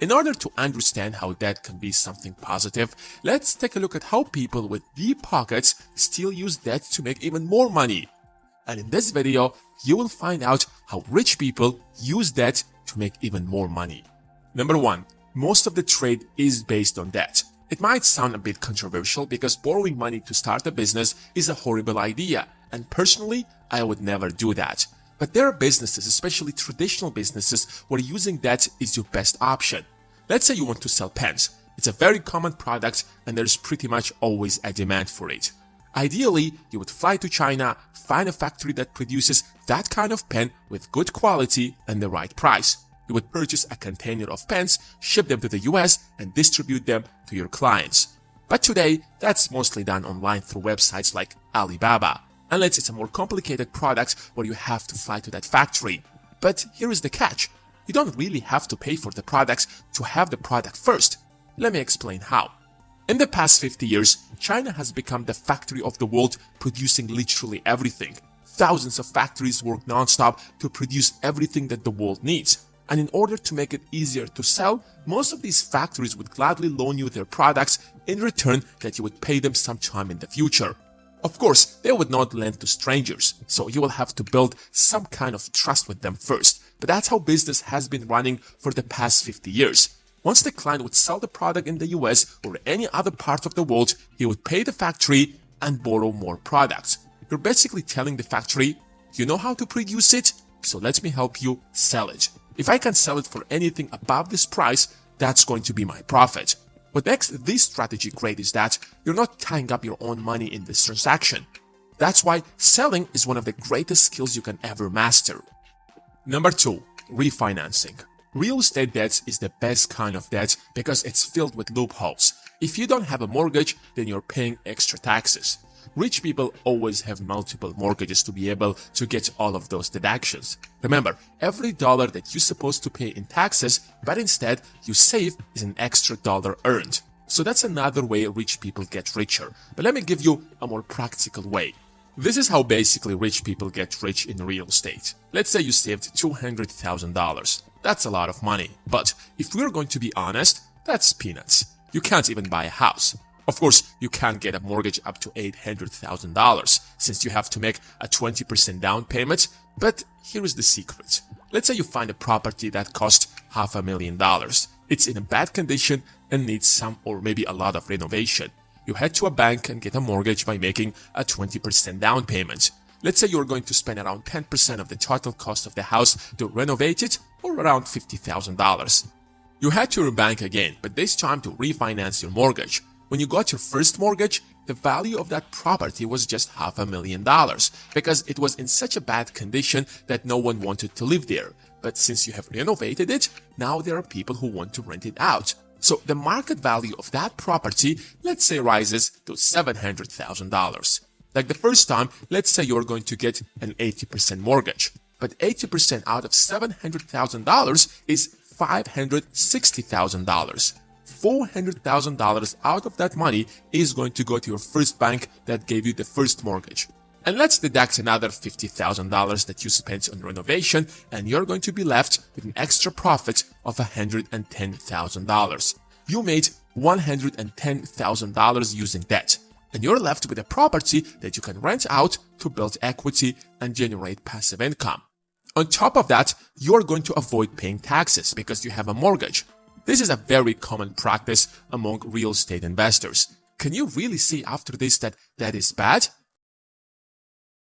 In order to understand how debt can be something positive, let's take a look at how people with deep pockets still use debt to make even more money. And in this video, you will find out how rich people use debt to make even more money. Number 1. Most of the trade is based on debt. It might sound a bit controversial because borrowing money to start a business is a horrible idea, and personally, I would never do that. But there are businesses, especially traditional businesses, where using debt is your best option. Let's say you want to sell pens. It's a very common product and there's pretty much always a demand for it. Ideally, you would fly to China, find a factory that produces that kind of pen with good quality and the right price. You would purchase a container of pens, ship them to the US, and distribute them to your clients. But today, that's mostly done online through websites like Alibaba, unless it's a more complicated product where you have to fly to that factory. But here is the catch. You don't really have to pay for the products to have the product first. Let me explain how. In the past 50 years, China has become the factory of the world, producing literally everything. Thousands of factories work non-stop to produce everything that the world needs. And in order to make it easier to sell, most of these factories would gladly loan you their products in return that you would pay them sometime in the future. Of course, they would not lend to strangers, so you will have to build some kind of trust with them first. But that's how business has been running for the past 50 years. Once the client would sell the product in the US or any other part of the world, he would pay the factory and borrow more products. You're basically telling the factory, you know how to produce it, so let me help you sell it. If I can sell it for anything above this price, that's going to be my profit. What makes this strategy great is that you're not tying up your own money in this transaction. That's why selling is one of the greatest skills you can ever master. Number 2. Refinancing. Real estate debt is the best kind of debt because it's filled with loopholes. If you don't have a mortgage, then you're paying extra taxes. Rich people always have multiple mortgages to be able to get all of those deductions. Remember, every dollar that you're supposed to pay in taxes, but instead you save, is an extra dollar earned. So that's another way rich people get richer. But let me give you a more practical way. This is how basically rich people get rich in real estate. Let's say you saved $200,000. That's a lot of money. But if we're going to be honest, that's peanuts. You can't even buy a house. Of course, you can't get a mortgage up to $800,000 since you have to make a 20% down payment. But here is the secret. Let's say you find a property that costs $500,000. It's in a bad condition and needs some or maybe a lot of renovation. You head to a bank and get a mortgage by making a 20% down payment. Let's say you're going to spend around 10% of the total cost of the house to renovate it, or around $50,000. You head to your bank again, but this time to refinance your mortgage. When you got your first mortgage, the value of that property was just $500,000 because it was in such a bad condition that no one wanted to live there. But since you have renovated it, now there are people who want to rent it out. So the market value of that property, let's say, rises to $700,000. Like the first time, let's say you're going to get an 80% mortgage. But 80% out of $700,000 is $560,000. $400,000 out of that money is going to go to your first bank that gave you the first mortgage. And let's deduct another $50,000 that you spent on renovation, and you're going to be left with an extra profit of $110,000. You made $110,000 using debt, and you're left with a property that you can rent out to build equity and generate passive income. On top of that, you're going to avoid paying taxes because you have a mortgage. This is a very common practice among real estate investors. Can you really see after this that that is bad?